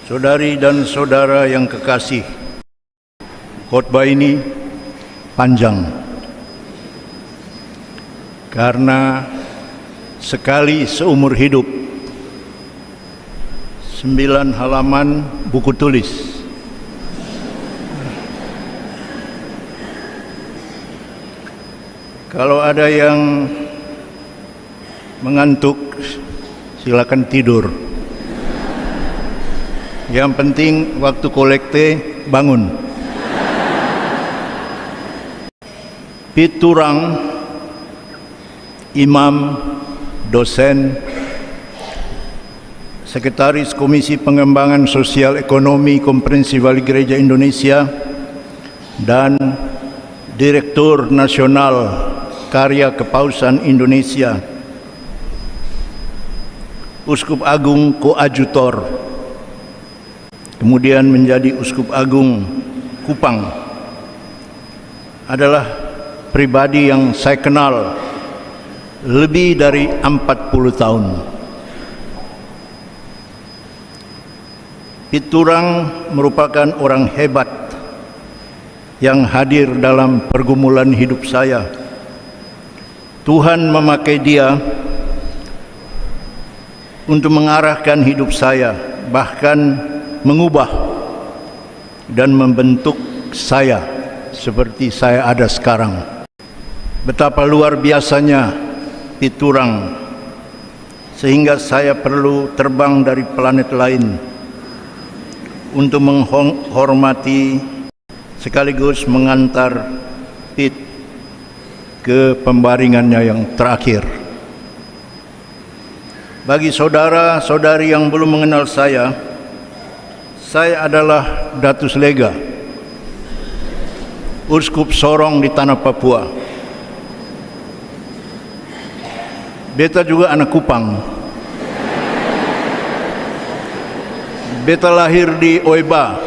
Saudari dan saudara yang kekasih, khotbah ini panjang karena sekali seumur hidup 9 halaman buku tulis. Kalau ada yang mengantuk, silakan tidur. Yang penting waktu kolekte bangun. Piturang, imam, dosen, Sekretaris Komisi Pengembangan Sosial Ekonomi Komprehensif Wali Gereja Indonesia dan Direktur Nasional Karya Kepausan Indonesia, Uskup Agung Koadjutor, kemudian menjadi Uskup Agung Kupang, adalah pribadi yang saya kenal lebih dari 40 tahun. Piturang merupakan orang hebat yang hadir dalam pergumulan hidup saya. Tuhan memakai dia untuk mengarahkan hidup saya, bahkan mengubah dan membentuk saya seperti saya ada sekarang. Betapa luar biasanya Piturang, sehingga saya perlu terbang dari planet lain untuk menghormati sekaligus mengantar Pit ke pembaringannya yang terakhir. Bagi saudara-saudari yang belum mengenal saya adalah Datus Lega, Uskup Sorong di Tanah Papua. Beta juga anak Kupang. Beta lahir di Oiba.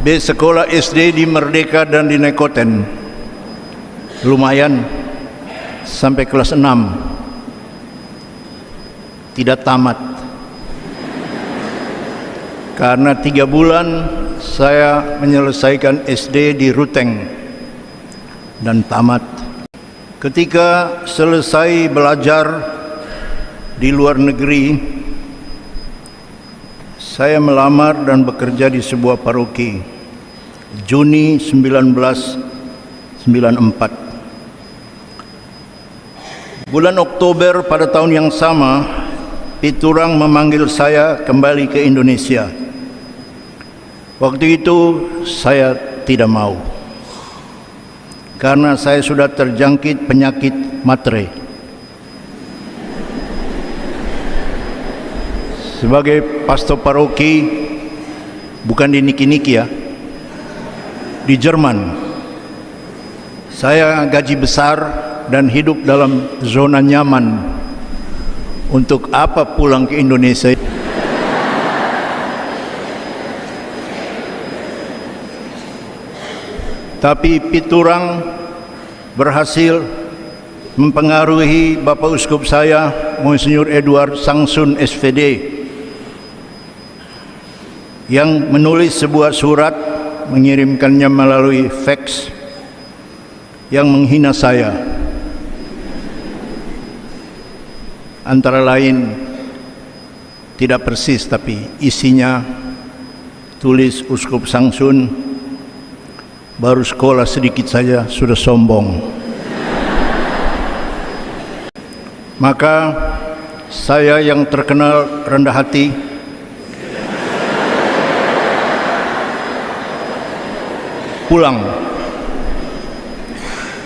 Beta sekolah SD di Merdeka dan di Nekoten. Lumayan sampai kelas 6. Tidak tamat. Karena 3 bulan saya menyelesaikan SD di Ruteng dan tamat. Ketika selesai belajar di luar negeri, saya melamar dan bekerja di sebuah paroki Juni 1994. Bulan Oktober pada tahun yang sama, Piturang memanggil saya kembali ke Indonesia. Waktu itu saya tidak mau, karena saya sudah terjangkit penyakit matre. Sebagai pastor paroki, bukan di niki-niki ya, di Jerman, saya gaji besar dan hidup dalam zona nyaman. Untuk apa pulang ke Indonesia? Tapi Piturang berhasil mempengaruhi Bapak Uskup saya, Monsinyur Edward Sangsun SVD, yang menulis sebuah surat, mengirimkannya melalui fax, yang menghina saya. Antara lain, tidak persis tapi isinya tulis, Uskup Sangsun baru sekolah sedikit saja sudah sombong. Maka saya yang terkenal rendah hati pulang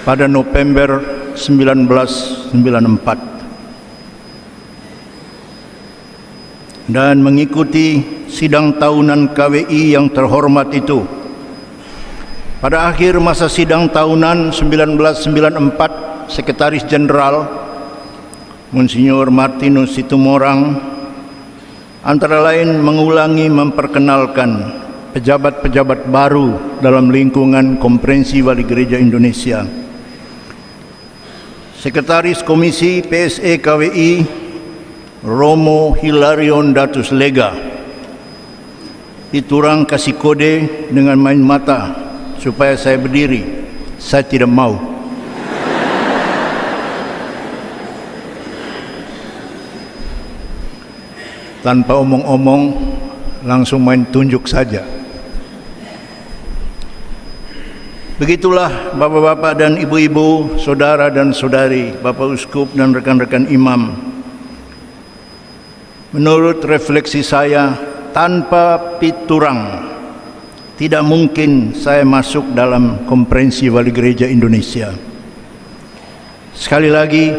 pada November 1994 dan mengikuti sidang tahunan KWI yang terhormat itu. Pada akhir masa sidang tahunan 1994, Sekretaris Jenderal Monsinyur Martinus Situmorang antara lain mengulangi memperkenalkan pejabat-pejabat baru dalam lingkungan Komprehensif Wali Gereja Indonesia. Sekretaris Komisi PSE KWI Romo Hilarion Datus Lega. Piturang kasih kode dengan main mata supaya saya berdiri. Saya tidak mau. Tanpa omong-omong, langsung main tunjuk saja. Begitulah bapak-bapak dan ibu-ibu, saudara dan saudari, bapak uskup dan rekan-rekan imam. Menurut refleksi saya, tanpa piturang tidak mungkin saya masuk dalam Konferensi Wali Gereja Indonesia. Sekali lagi,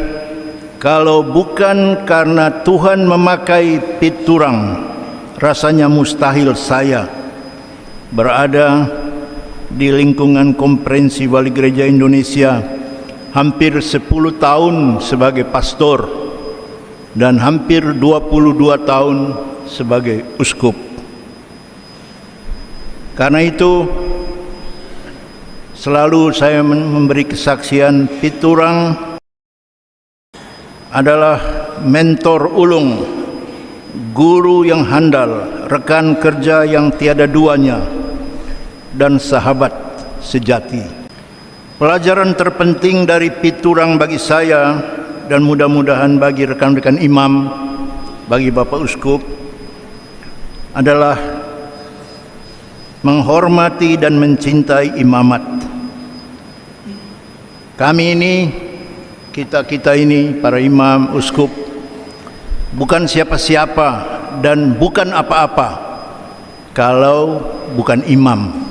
kalau bukan karena Tuhan memakai piturang, rasanya mustahil saya berada di lingkungan Konferensi Wali Gereja Indonesia hampir 10 tahun sebagai pastor dan hampir 22 tahun sebagai uskup. Karena itu, selalu saya memberi kesaksian piturang adalah mentor ulung, guru yang handal, rekan kerja yang tiada duanya, dan sahabat sejati. Pelajaran terpenting dari piturang bagi saya dan mudah-mudahan bagi rekan-rekan imam, bagi Bapak Uskup, adalah menghormati dan mencintai imamat. Kami ini, kita ini, para imam, uskup, bukan siapa-siapa dan bukan apa-apa kalau bukan imam.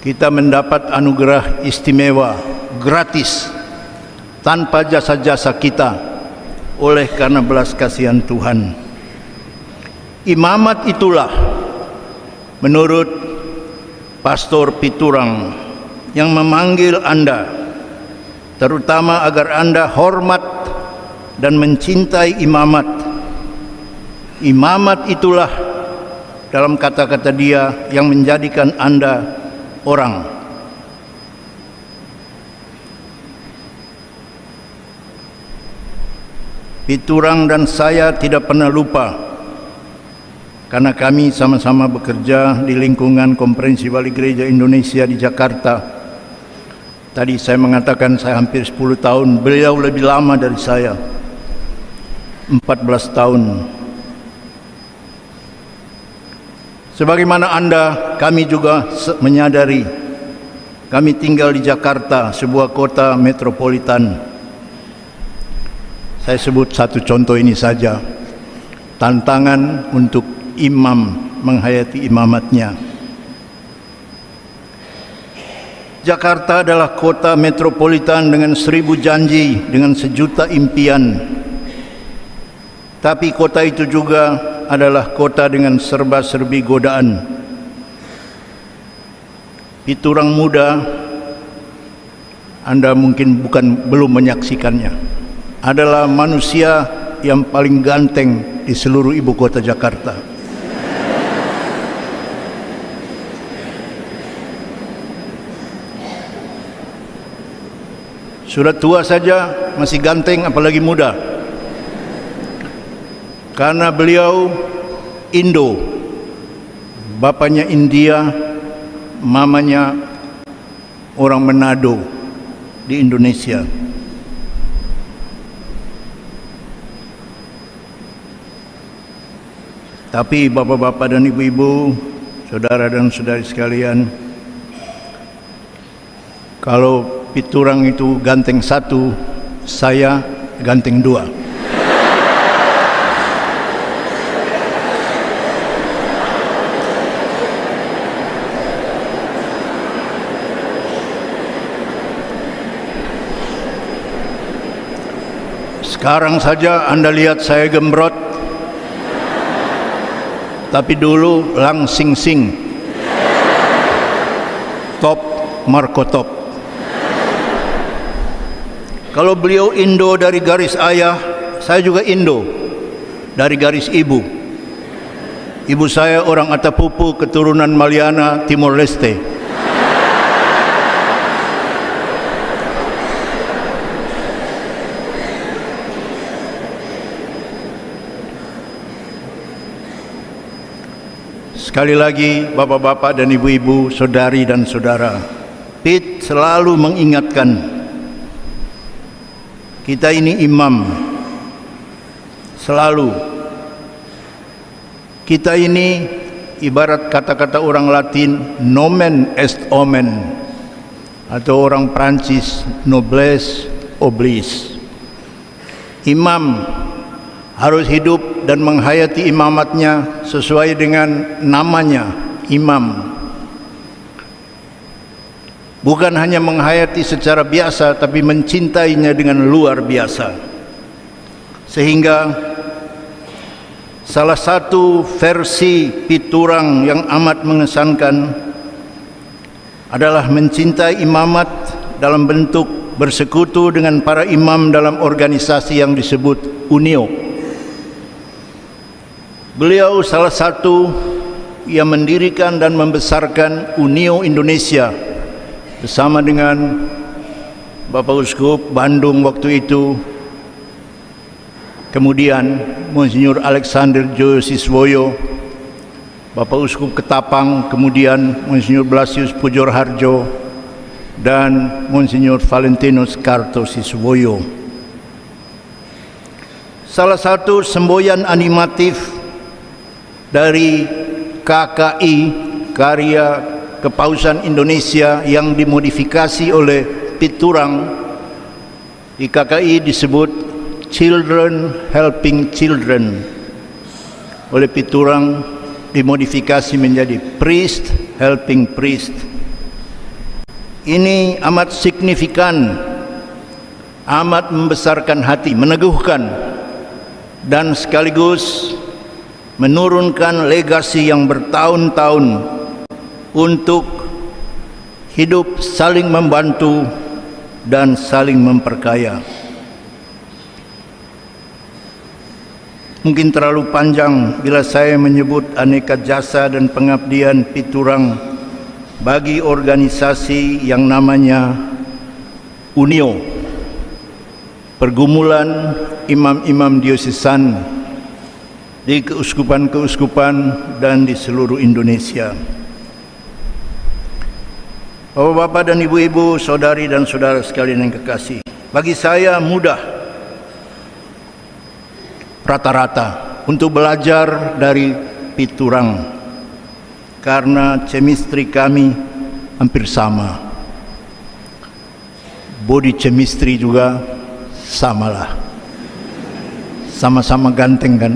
Kita mendapat anugerah istimewa, gratis, tanpa jasa-jasa kita, oleh karena belas kasihan Tuhan. Imamat itulah, menurut Pastor Piturang, yang memanggil Anda, terutama agar Anda hormat dan mencintai imamat. Imamat itulah, dalam kata-kata dia, yang menjadikan Anda orang. Piturang dan saya tidak pernah lupa, karena kami sama-sama bekerja di lingkungan Konferensi Wali Gereja Indonesia di Jakarta. Tadi saya mengatakan saya hampir 10 tahun, beliau lebih lama dari saya, 14 tahun. Sebagaimana Anda, kami juga menyadari, kami tinggal di Jakarta, sebuah kota metropolitan. Saya sebut satu contoh ini saja, tantangan untuk imam menghayati imamatnya. Jakarta adalah kota metropolitan dengan 1000 janji, dengan 1 juta impian. Tapi kota itu juga adalah kota dengan serba-serbi godaan. Piturang muda, Anda mungkin belum menyaksikannya, adalah manusia yang paling ganteng di seluruh ibu kota Jakarta. Sudah tua saja masih ganteng, apalagi muda. Karena beliau Indo, bapaknya India, mamanya orang Manado di Indonesia. Tapi bapak-bapak dan ibu-ibu, saudara dan saudari sekalian, kalau Piturang itu ganteng 1, saya ganteng 2. Sekarang saja Anda lihat saya gembrot, tapi dulu lang sing sing, top Marco top. Kalau beliau Indo dari garis ayah, saya juga Indo dari garis ibu. Ibu saya orang Atapupu, keturunan Maliana, Timor Leste. Sekali lagi, bapak-bapak dan ibu-ibu, saudari dan saudara, PIT selalu mengingatkan kita ini imam, selalu. Kita ini ibarat kata-kata orang Latin, nomen est omen, atau orang Prancis, noblesse oblige. Imam harus hidup dan menghayati imamatnya sesuai dengan namanya, imam. Bukan hanya menghayati secara biasa, tapi mencintainya dengan luar biasa. Sehingga salah satu versi Piturang yang amat mengesankan adalah mencintai imamat dalam bentuk bersekutu dengan para imam dalam organisasi yang disebut UNIO. Beliau salah satu yang mendirikan dan membesarkan UNIO Indonesia bersama dengan Bapak Uskup Bandung waktu itu, kemudian Monsinyur Alexander Joyo, Bapak Uskup Ketapang, kemudian Monsinyur Blasius Pujorharjo, dan Monsinyur Valentinus Kartosiswoyo. Salah satu semboyan animatif dari KKI, Karya Kepausan Indonesia, yang dimodifikasi oleh Piturang, di KKI disebut Children Helping Children, oleh Piturang dimodifikasi menjadi Priest Helping Priest. Ini amat signifikan, amat membesarkan hati, meneguhkan, dan sekaligus menurunkan legasi yang bertahun-tahun untuk hidup saling membantu dan saling memperkaya. Mungkin terlalu panjang bila saya menyebut aneka jasa dan pengabdian Piturang bagi organisasi yang namanya UNIO, Pergumulan Imam-Imam Diosesan di keuskupan-keuskupan dan di seluruh Indonesia. Bapak-bapak dan ibu-ibu, saudari dan saudara sekalian yang kekasih, bagi saya mudah rata-rata untuk belajar dari Piturang karena chemistry kami hampir sama, body chemistry juga samalah, sama-sama ganteng kan.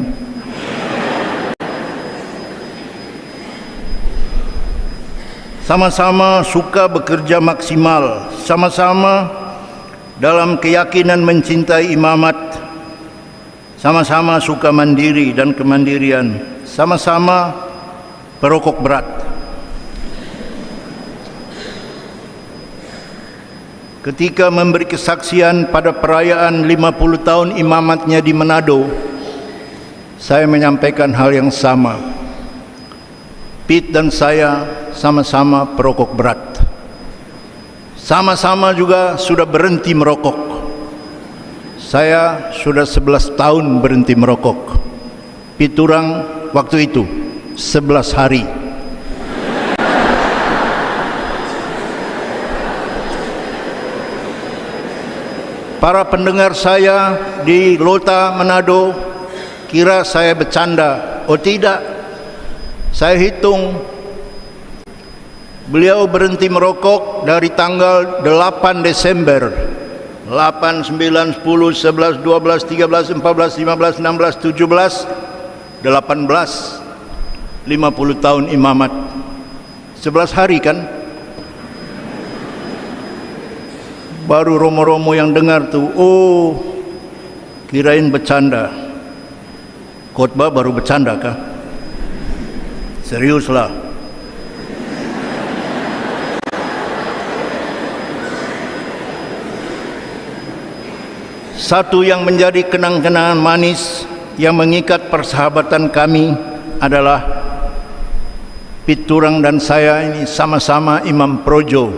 Sama-sama suka bekerja maksimal, sama-sama dalam keyakinan mencintai imamat, sama-sama suka mandiri dan kemandirian, sama-sama perokok berat. Ketika memberi kesaksian pada perayaan 50 tahun imamatnya di Manado, saya menyampaikan hal yang sama. Pit dan saya sama-sama perokok berat, sama-sama juga sudah berhenti merokok. Saya sudah 11 tahun berhenti merokok. Piturang waktu itu 11 hari. Para pendengar saya di Lota, Manado kira saya bercanda. Oh tidak, saya hitung. Beliau berhenti merokok dari tanggal 8 Desember 8, 9, 10, 11, 12, 13, 14, 15, 16, 17, 18, 50 tahun imamat. 11 hari kan? Baru romo-romo yang dengar tuh, oh kirain bercanda. Khotbah baru bercanda kah? Seriuslah. Satu yang menjadi kenang-kenangan manis yang mengikat persahabatan kami adalah Piturang dan saya ini sama-sama imam projo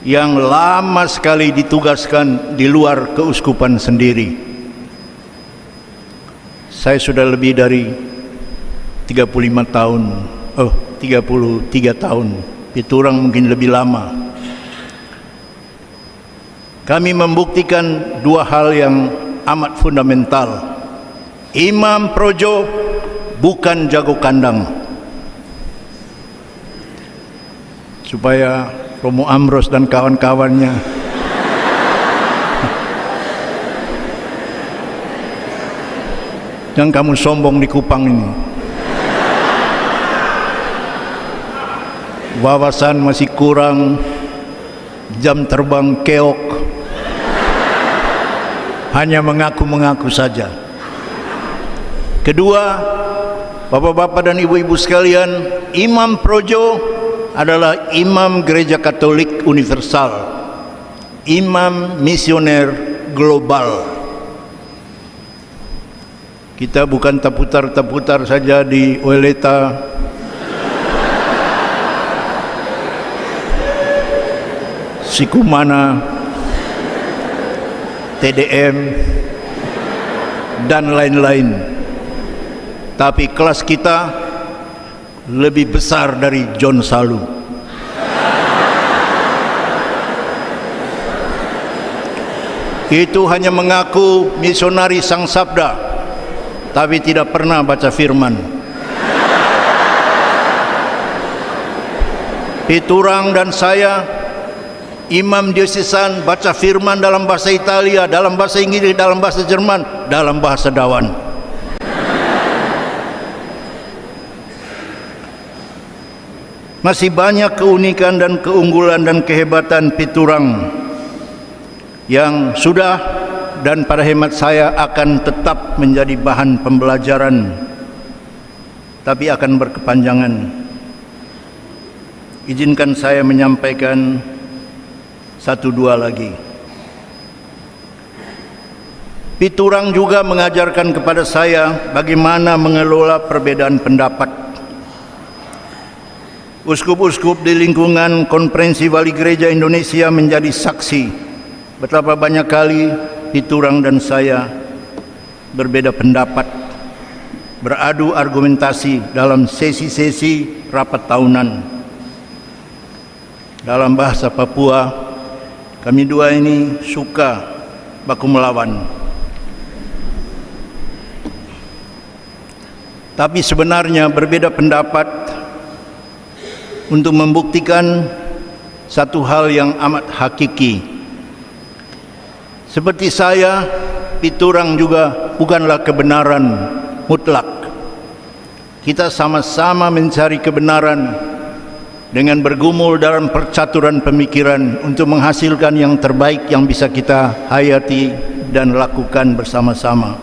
yang lama sekali ditugaskan di luar keuskupan sendiri. Saya sudah lebih dari 35 tahun, 33 tahun, piturang mungkin lebih lama. Kami membuktikan dua hal yang amat fundamental. Imam Projo bukan jago kandang. Supaya Romo Amros dan kawan-kawannya yang kamu sombong di Kupang ini, wawasan masih kurang, jam terbang keok, hanya mengaku-mengaku saja. Kedua, bapak-bapak dan ibu-ibu sekalian, Imam Projo adalah imam gereja Katolik universal, imam misioner global. Kita bukan taputar-taputar saja di Oeleta, Sikumana, TDM, dan lain-lain. Tapi kelas kita lebih besar dari John Salu. Itu hanya mengaku misionari Sang Sabda, tapi tidak pernah baca firman. Piturang dan saya, imam diocesan, baca firman dalam bahasa Italia, dalam bahasa Inggris, dalam bahasa Jerman, dalam bahasa Dawan. Masih banyak keunikan dan keunggulan dan kehebatan piturang yang sudah dan pada hemat saya akan tetap menjadi bahan pembelajaran, tapi akan berkepanjangan. Izinkan saya menyampaikan satu dua lagi. Piturang juga mengajarkan kepada saya bagaimana mengelola perbedaan pendapat. Uskup-uskup di lingkungan Konferensi Wali Gereja Indonesia menjadi saksi betapa banyak kali piturang dan saya berbeda pendapat, beradu argumentasi dalam sesi-sesi rapat tahunan. Dalam bahasa Papua, kami dua ini suka baku melawan. Tapi sebenarnya berbeda pendapat untuk membuktikan satu hal yang amat hakiki. Seperti saya, piturang juga bukanlah kebenaran mutlak. Kita sama-sama mencari kebenaran dengan bergumul dalam percaturan pemikiran untuk menghasilkan yang terbaik yang bisa kita hayati dan lakukan bersama-sama.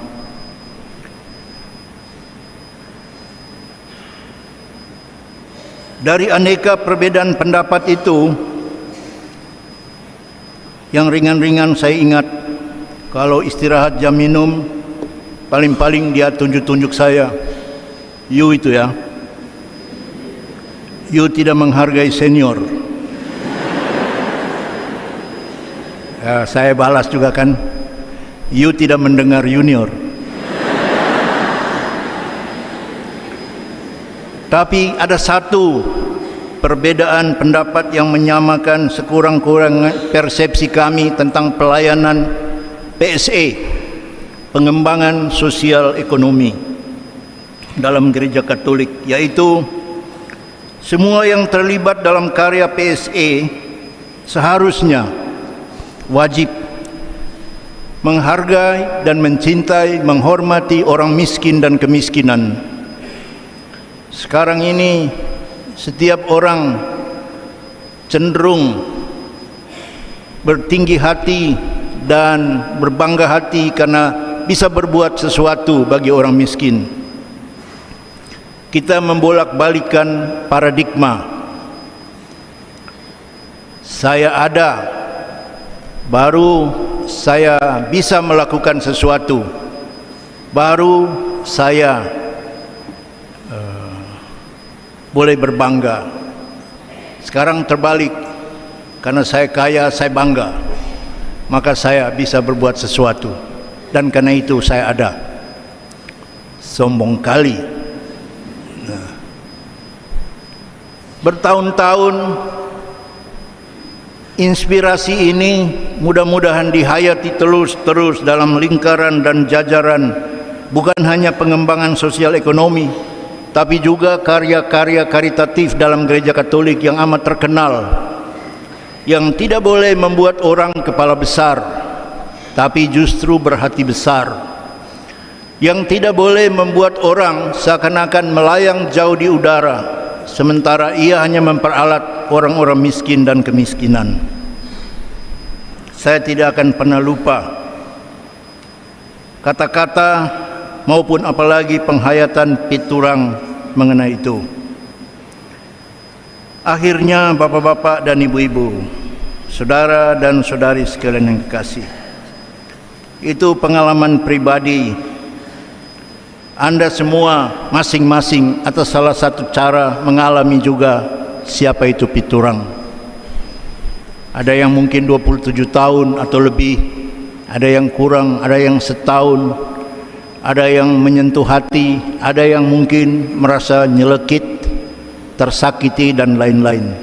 Dari aneka perbedaan pendapat itu, yang ringan-ringan saya ingat, kalau istirahat jam minum, paling-paling dia tunjuk-tunjuk saya, "You itu ya, you tidak menghargai senior." Ya, saya balas juga kan, "You tidak mendengar junior." Tapi ada satu perbedaan pendapat yang menyamakan sekurang-kurangnya persepsi kami tentang pelayanan PSE, pengembangan sosial ekonomi dalam gereja Katolik, yaitu semua yang terlibat dalam karya PSE seharusnya wajib menghargai dan mencintai, menghormati orang miskin dan kemiskinan. Sekarang ini setiap orang cenderung bertinggi hati dan berbangga hati karena bisa berbuat sesuatu bagi orang miskin. Kita membolak-balikan paradigma. Saya ada, baru saya bisa melakukan sesuatu, baru saya boleh berbangga. Sekarang terbalik, karena saya kaya, saya bangga, maka saya bisa berbuat sesuatu, dan karena itu saya ada. Sombong kali. Bertahun-tahun inspirasi ini mudah-mudahan dihayati terus dalam lingkaran dan jajaran bukan hanya pengembangan sosial ekonomi, tapi juga karya-karya karitatif dalam gereja Katolik yang amat terkenal, yang tidak boleh membuat orang kepala besar, tapi justru berhati besar, yang tidak boleh membuat orang seakan-akan melayang jauh di udara, sementara ia hanya memperalat orang-orang miskin dan kemiskinan. Saya tidak akan pernah lupa kata-kata maupun apalagi penghayatan Piturang mengenai itu. Akhirnya bapak-bapak dan ibu-ibu, saudara dan saudari sekalian yang kekasih, itu pengalaman pribadi Anda semua masing-masing atas salah satu cara mengalami juga siapa itu Piturang. Ada yang mungkin 27 tahun atau lebih, ada yang kurang, ada yang setahun, ada yang menyentuh hati, ada yang mungkin merasa nyelekit, tersakiti dan lain-lain.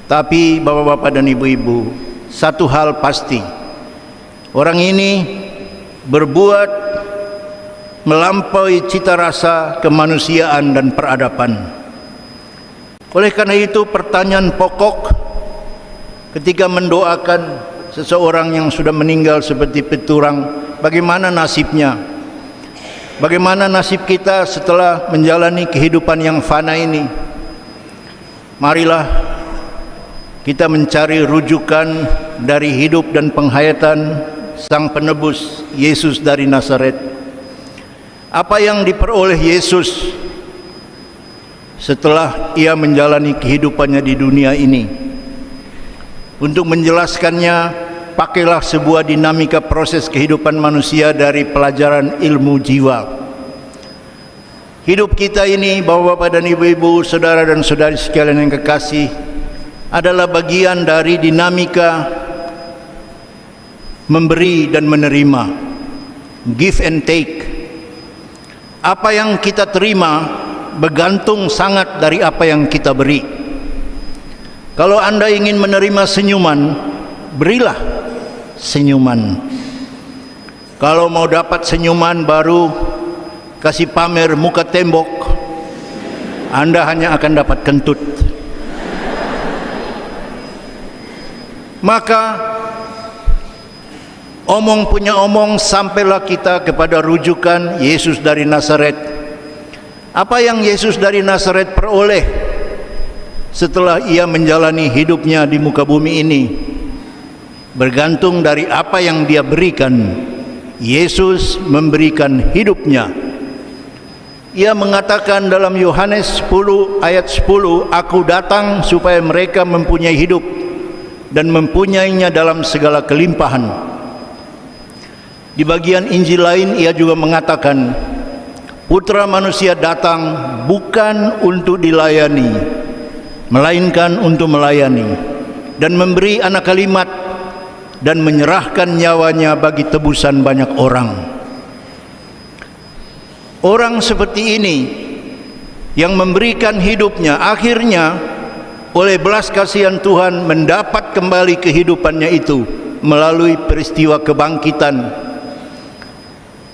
Tapi bapak-bapak dan ibu-ibu, satu hal pasti, orang ini berbuat melampaui cita rasa kemanusiaan dan peradaban. Oleh karena itu, pertanyaan pokok ketika mendoakan seseorang yang sudah meninggal seperti Piturang, bagaimana nasibnya? Bagaimana nasib kita setelah menjalani kehidupan yang fana ini? Marilah kita mencari rujukan dari hidup dan penghayatan Sang Penebus Yesus dari Nazaret. Apa yang diperoleh Yesus setelah ia menjalani kehidupannya di dunia ini? Untuk menjelaskannya, pakailah sebuah dinamika proses kehidupan manusia dari pelajaran ilmu jiwa. Hidup kita ini, bapak-bapak dan ibu-ibu, saudara dan saudari sekalian yang kekasih, adalah bagian dari dinamika memberi dan menerima, give and take. Apa yang kita terima bergantung sangat dari apa yang kita beri. Kalau Anda ingin menerima senyuman, berilah senyuman. Kalau mau dapat senyuman baru kasih pamer muka tembok, Anda hanya akan dapat kentut. Maka omong punya omong, sampailah kita kepada rujukan Yesus dari Nazaret. Apa yang Yesus dari Nazaret peroleh setelah ia menjalani hidupnya di muka bumi ini bergantung dari apa yang dia berikan. Yesus memberikan hidupnya. Ia mengatakan dalam Yohanes 10 ayat 10, "Aku datang supaya mereka mempunyai hidup dan mempunyainya dalam segala kelimpahan." Di bagian Injil lain ia juga mengatakan, Putra Manusia datang bukan untuk dilayani, melainkan untuk melayani dan memberi anak kalimat dan menyerahkan nyawanya bagi tebusan banyak orang. Orang seperti ini yang memberikan hidupnya, akhirnya oleh belas kasihan Tuhan mendapat kembali kehidupannya itu melalui peristiwa kebangkitan.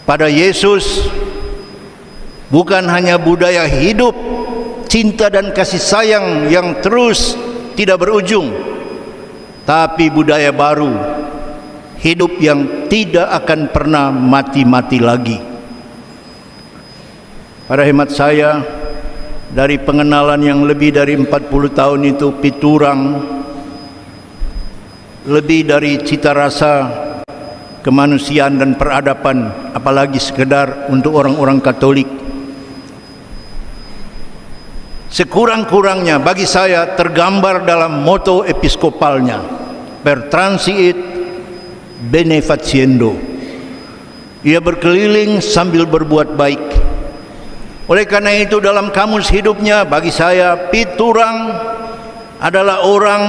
Pada Yesus bukan hanya budaya hidup, cinta dan kasih sayang yang terus tidak berujung, tapi budaya baru, hidup yang tidak akan pernah mati-mati lagi. Pada hemat saya, dari pengenalan yang lebih dari 40 tahun itu, Piturang lebih dari cita rasa kemanusiaan dan peradaban, apalagi sekedar untuk orang-orang Katolik. Sekurang-kurangnya bagi saya tergambar dalam moto episkopalnya, per transiit bene faciendo. Ia berkeliling sambil berbuat baik. Oleh karena itu, dalam kamus hidupnya bagi saya, Piturang adalah orang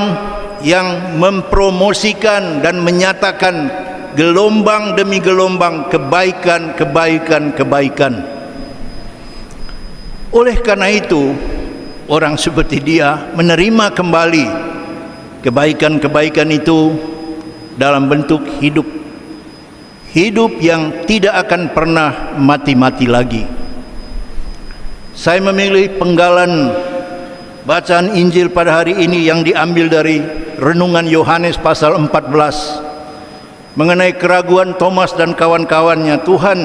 yang mempromosikan dan menyatakan gelombang demi gelombang kebaikan. Oleh karena itu, orang seperti dia menerima kembali kebaikan-kebaikan itu dalam bentuk hidup. Hidup yang tidak akan pernah mati-mati lagi. Saya memilih penggalan bacaan Injil pada hari ini yang diambil dari renungan Yohanes pasal 14 mengenai keraguan Thomas dan kawan-kawannya. Tuhan,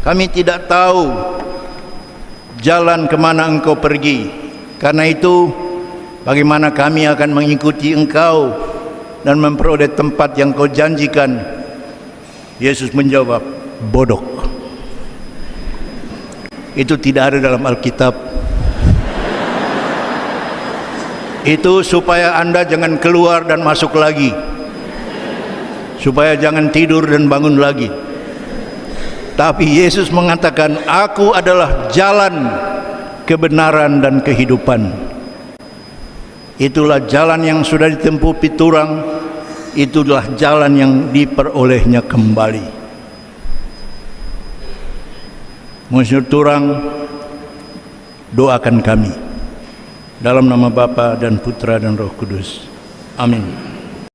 kami tidak tahu jalan kemana Engkau pergi. Karena itu, bagaimana kami akan mengikuti Engkau dan memperoleh tempat yang Kau janjikan? Yesus menjawab, bodoh. Itu tidak ada dalam Alkitab. Itu supaya Anda jangan keluar dan masuk lagi, supaya jangan tidur dan bangun lagi. Tapi Yesus mengatakan, aku adalah jalan, kebenaran, dan kehidupan. Itulah jalan yang sudah ditempuh piturang, itulah jalan yang diperolehnya kembali. Monsinyur Turang, doakan kami dalam nama Bapa dan Putra dan Roh Kudus. Amin.